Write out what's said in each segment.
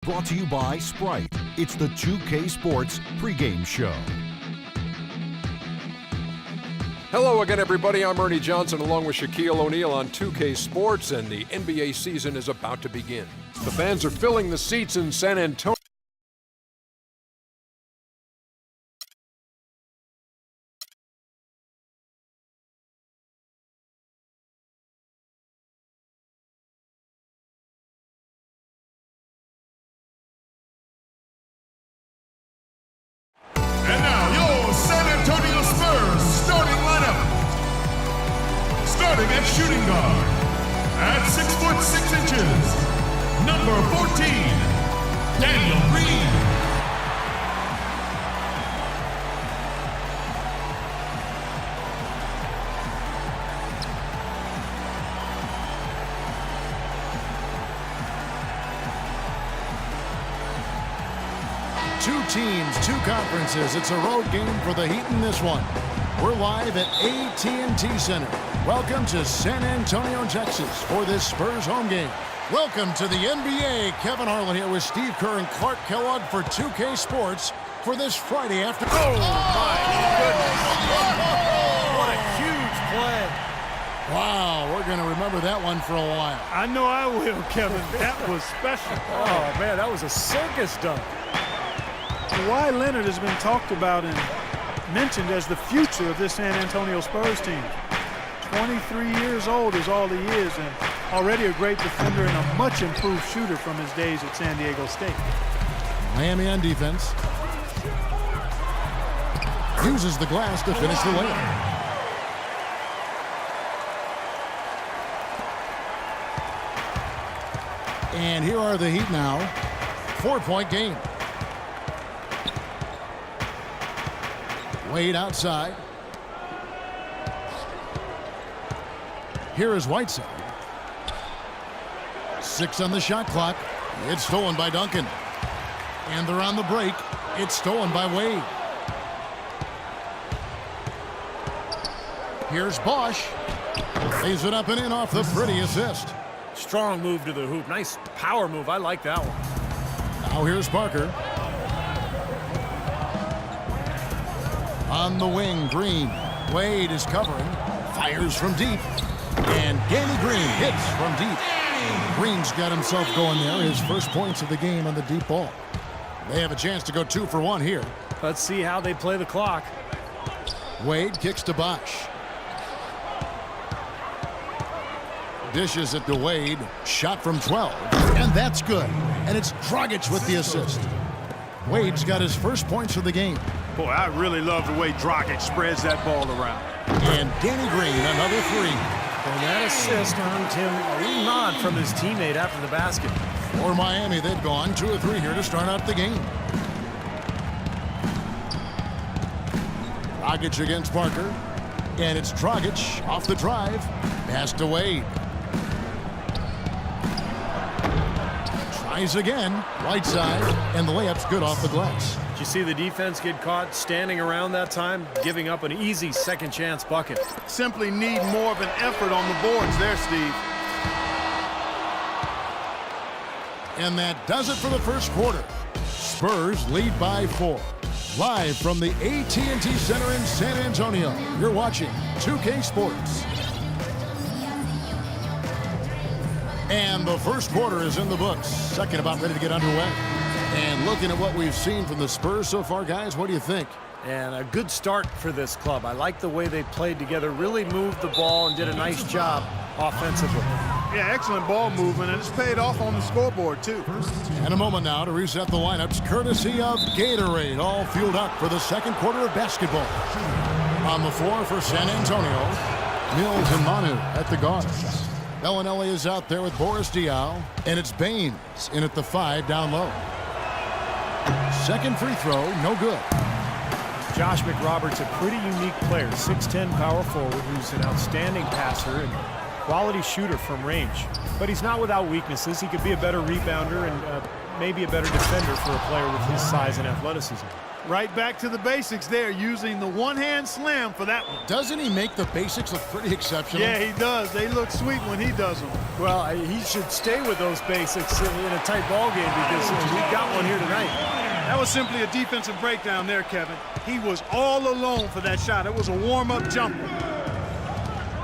Brought to you by Sprite. It's the 2K Sports pregame show. Hello again, everybody. I'm Ernie Johnson along with Shaquille O'Neal on 2K Sports, and the NBA season is about to begin. The fans are filling the seats in San Antonio. And now, your San Antonio Spurs starting lineup. Starting at shooting guard, at 6'6", number 14, Daniel Green. Two teams, two conferences. It's a road game for the Heat in this one. We're live at AT&T Center. Welcome to San Antonio, Texas for this Spurs home game. Welcome to the NBA. Kevin Harlan here with Steve Kerr and Clark Kellogg for 2K Sports for this Friday afternoon. Oh, my goodness. What a huge play. Wow, we're going to remember that one for a while. I know I will, Kevin. That was special. Oh, man, that was a circus dunk. Kawhi Leonard has been talked about and mentioned as the future of this San Antonio Spurs team. 23 years old is all he is, and already a great defender and a much improved shooter from his days at San Diego State. Miami on defense. Uses the glass to finish the layup. And here are the Heat now. 4-point game. Wade outside. Here is Whiteside. 6 on the shot clock. It's stolen by Duncan. And they're on the break. It's stolen by Wade. Here's Bosch. Lays it up and in off the pretty assist. Strong move to the hoop. Nice power move. I like that one. Now here's Parker. On the wing, Green. Wade is covering. Fires from deep. And Danny Green hits from deep. Green's got himself going there. His first points of the game on the deep ball. They have a chance to go 2 for 1 here. Let's see how they play the clock. Wade kicks to Bosch. Dishes it to Wade. Shot from 12. And that's good. And it's Dragic with the assist. Wade's got his first points of the game. Boy, I really love the way Dragic spreads that ball around. And Danny Green, another 3. And that assist earned him a little nod from his teammate after the basket. For Miami, they've gone 2 or 3 here to start out the game. Dragic against Parker. And it's Dragic off the drive. Pass to Wade. Tries again. Right side. And the layup's good off the glass. Did you see the defense get caught standing around that time, giving up an easy second chance bucket? Simply need more of an effort on the boards there, Steve. And that does it for the first quarter. Spurs lead by 4. Live from the AT&T Center in San Antonio, you're watching 2K Sports. And the first quarter is in the books. Second about ready to get underway. And looking at what we've seen from the Spurs so far, guys, what do you think? And a good start for this club. I like the way they played together, really moved the ball and did a nice job offensively. Yeah, excellent ball movement, and it's paid off on the scoreboard, too. And a moment now to reset the lineups, courtesy of Gatorade, all fueled up for the second quarter of basketball. On the floor for San Antonio, Mills and Manu at the guards. Bellinelli is out there with Boris Diaw, and it's Baines in at the 5 down low. Second free throw, no good. Josh McRoberts, a pretty unique player, 6'10" power forward who's an outstanding passer and quality shooter from range. But he's not without weaknesses. He could be a better rebounder and maybe a better defender for a player with his size and athleticism. Right back to the basics there, using the one-hand slam for that one. Doesn't he make the basics look pretty exceptional? Yeah, he does. They look sweet when he does them. Well, he should stay with those basics in a tight ball game because we've got one here tonight. That was simply a defensive breakdown there, Kevin. He was all alone for that shot. It was a warm-up jumper.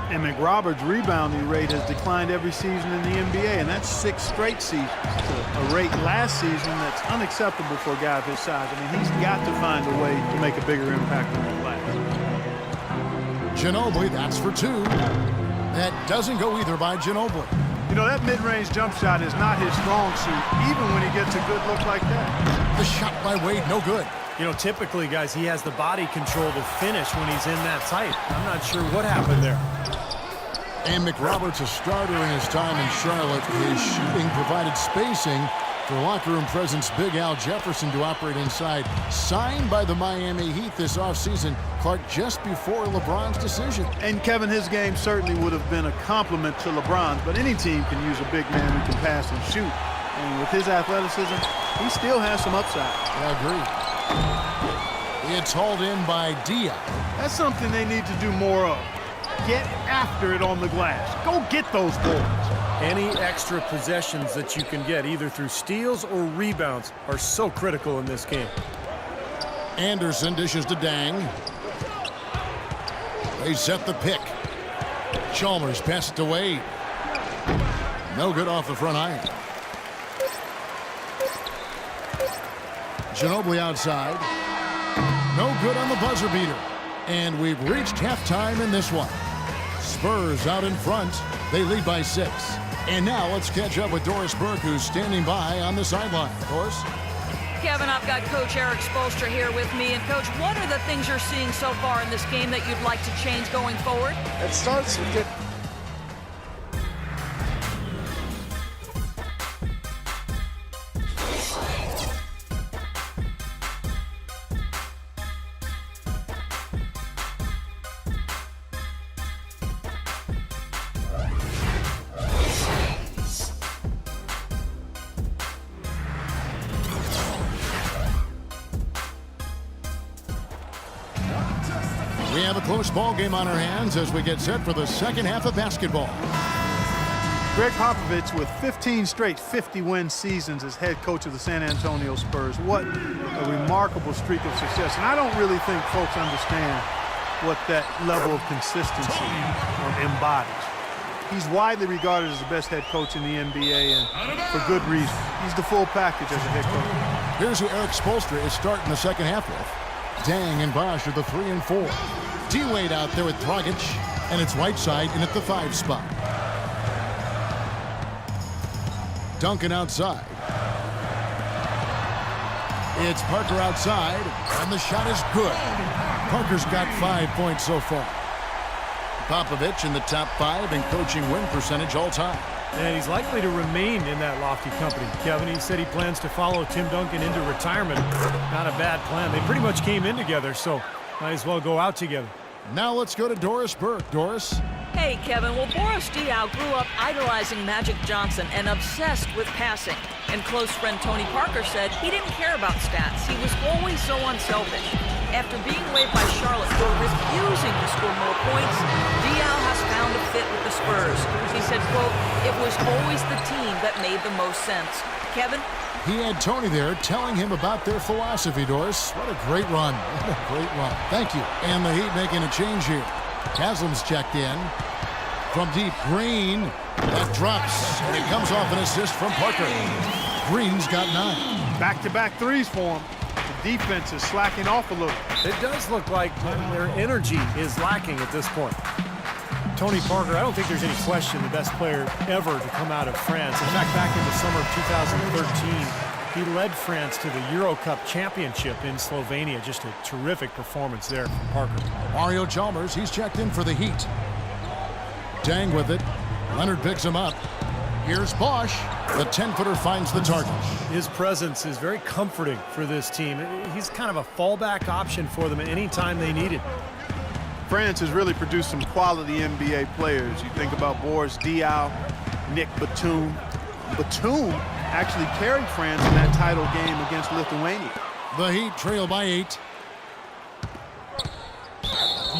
And McRoberts' rebounding rate has declined every season in the NBA, and that's 6 straight seasons. A rate last season that's unacceptable for a guy of his size. I mean, he's got to find a way to make a bigger impact on the glass. Ginobili, that's for 2. That doesn't go either by Ginobili. You know, that mid-range jump shot is not his strong suit, even when he gets a good look like that. The shot by Wade, no good. You know, typically, guys, he has the body control to finish when he's in that tight. I'm not sure what happened there. And McRoberts, a starter in his time in Charlotte. His shooting provided spacing for locker room presence Big Al Jefferson to operate inside. Signed by the Miami Heat this offseason, Clark, just before LeBron's decision. And Kevin, his game certainly would have been a compliment to LeBron's, but any team can use a big man who can pass and shoot. And with his athleticism, he still has some upside. I agree. It's hauled in by Dia. That's something they need to do more of. Get after it on the glass. Go get those boards. Any extra possessions that you can get, either through steals or rebounds, are so critical in this game. Anderson dishes to Dang. They set the pick. Chalmers passed away. No good off the front iron. Ginobili outside. No good on the buzzer beater. And we've reached halftime in this one. Spurs out in front. They lead by 6. And now let's catch up with Doris Burke, who's standing by on the sideline. Doris? Kevin, I've got Coach Eric Spoelstra here with me. And, Coach, what are the things you're seeing so far in this game that you'd like to change going forward? It starts with it. We have a close ball game on our hands as we get set for the second half of basketball. Greg Popovich with 15 straight 50-win seasons as head coach of the San Antonio Spurs. What a remarkable streak of success. And I don't really think folks understand what that level of consistency embodies. He's widely regarded as the best head coach in the NBA, and for good reason. He's the full package as a head coach. Here's who Eric Spoelstra is starting the second half with. Dang and Bosch are the 3 and 4. D-Wade out there with Dragic, and it's Whiteside in at the 5 spot. Duncan outside. It's Parker outside, and the shot is good. Parker's got 5 points so far. Popovich in the top 5 in coaching win percentage all time. And he's likely to remain in that lofty company. Kevin, he said he plans to follow Tim Duncan into retirement. Not a bad plan. They pretty much came in together, so might as well go out together. Now let's go to Doris Burke. Doris? Hey, Kevin. Well, Boris Diaw grew up idolizing Magic Johnson and obsessed with passing. And close friend Tony Parker said he didn't care about stats. He was always so unselfish. After being waived by Charlotte for refusing to score more points, Diaw has found a fit with the Spurs. He said, quote, "It was always the team that made the most sense." Kevin? He had Tony there telling him about their philosophy, Doris. What a great run. What a great run. Thank you. And the Heat making a change here. Haslam's checked in. From deep, Green. That drops. And it comes off an assist from Parker. Green's got 9. Back-to-back threes for him. The defense is slacking off a little. It does look like their energy is lacking at this point. Tony Parker, I don't think there's any question the best player ever to come out of France. In fact, back in the summer of 2013, he led France to the Euro Cup championship in Slovenia. Just a terrific performance there from Parker. Mario Chalmers, he's checked in for the Heat. Dang with it. Leonard picks him up. Here's Bosch. The 10-footer finds the target. His presence is very comforting for this team. He's kind of a fallback option for them at any time they need it. France has really produced some quality NBA players. You think about Boris Diaw, Nick Batum. Batum actually carried France in that title game against Lithuania. The Heat trail by 8.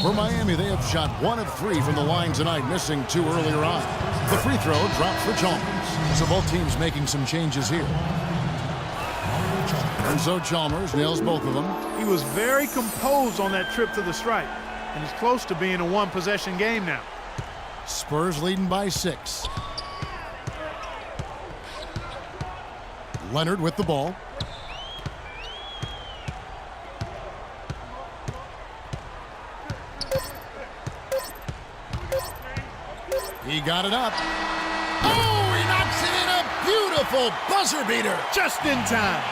For Miami, they have shot 1 of 3 from the line tonight, missing 2 earlier on. The free throw drops for Chalmers. So both teams making some changes here. And so Chalmers nails both of them. He was very composed on that trip to the stripe, and he's close to being a one-possession game now. Spurs leading by 6. Leonard with the ball. He got it up. Oh, he knocks it in, a beautiful buzzer beater. Just in time.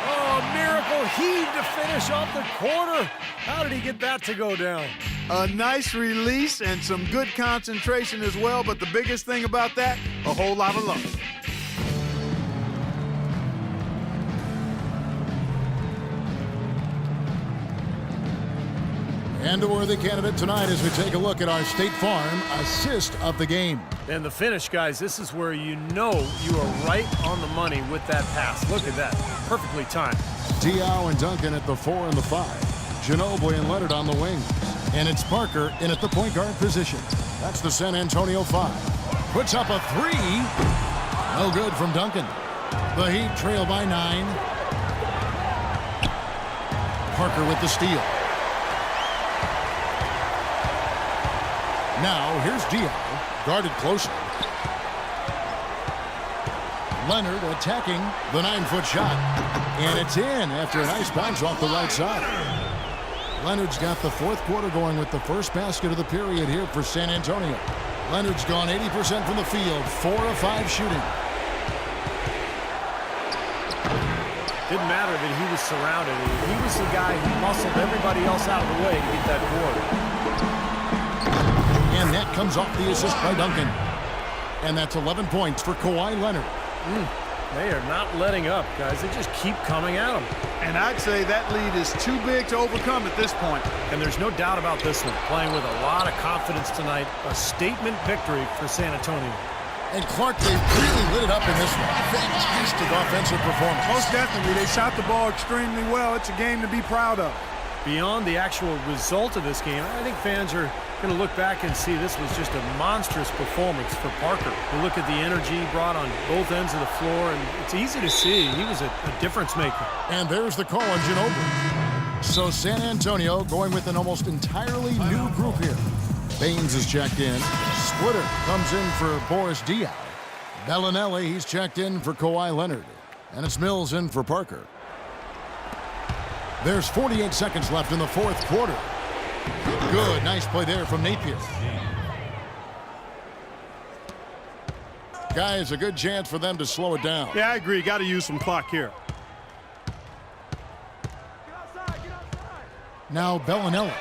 Oh, miracle heave to finish off the quarter. How did he get that to go down? A nice release and some good concentration as well, but the biggest thing about that, a whole lot of luck. And a worthy candidate tonight as we take a look at our State Farm assist of the game. And the finish, guys, this is where you know you are right on the money with that pass. Look at that. Perfectly timed. Diaw and Duncan at the 4 and the 5. Ginobili and Leonard on the wings. And it's Parker in at the point guard position. That's the San Antonio 5. Puts up a 3. No good from Duncan. The Heat trail by 9. Parker with the steal. Now, here's Diaw, guarded closely. Leonard attacking the 9-foot shot. And it's in after a nice bounce off the right side. Leonard's got the 4th quarter going with the first basket of the period here for San Antonio. Leonard's gone 80% from the field, 4 of 5 shooting. Didn't matter that he was surrounded. He was the guy who muscled everybody else out of the way to get that board. And that comes off the assist by Duncan. And that's 11 points for Kawhi Leonard. They are not letting up, guys. They just keep coming at him. And I'd say that lead is too big to overcome at this point. And there's no doubt about this one. Playing with a lot of confidence tonight. A statement victory for San Antonio. And Clark, they really lit it up in this one. Fantastic offensive performance. Most definitely. They shot the ball extremely well. It's a game to be proud of. Beyond the actual result of this game, I think fans are going to look back and see this was just a monstrous performance for Parker. You look at the energy he brought on both ends of the floor, and it's easy to see he was a difference maker. And there's the call on Ginobili. So San Antonio going with an almost entirely new group here. Baines is checked in. Splitter comes in for Boris Diaw. Bellinelli, he's checked in for Kawhi Leonard. And it's Mills in for Parker. There's 48 seconds left in the 4th quarter. Good, nice play there from Napier. Guys, a good chance for them to slow it down. Yeah, I agree. Got to use some clock here. Now Bellinelli.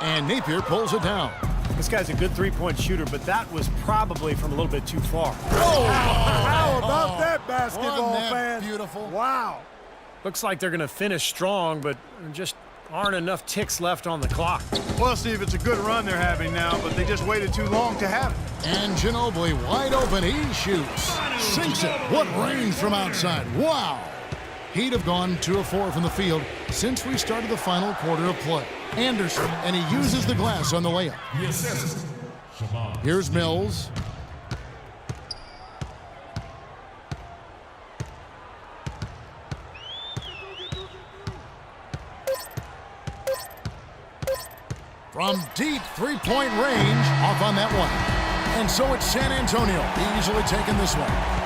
And Napier pulls it down. This guy's a good three-point shooter, but that was probably from a little bit too far. Oh, how about that basketball, Wasn't that fan? beautiful? Wow. Looks like they're going to finish strong, but just aren't enough ticks left on the clock. Well, Steve, it's a good run they're having now, but they just waited too long to have it. And Ginobili wide open. He shoots. Sinks it. What range from outside. Wow. He'd have gone 2 of 4 from the field since we started the final quarter of play. Anderson, and he uses the glass on the layup. Here's Mills. From deep three-point range, off on that one. And so it's San Antonio easily taking this one.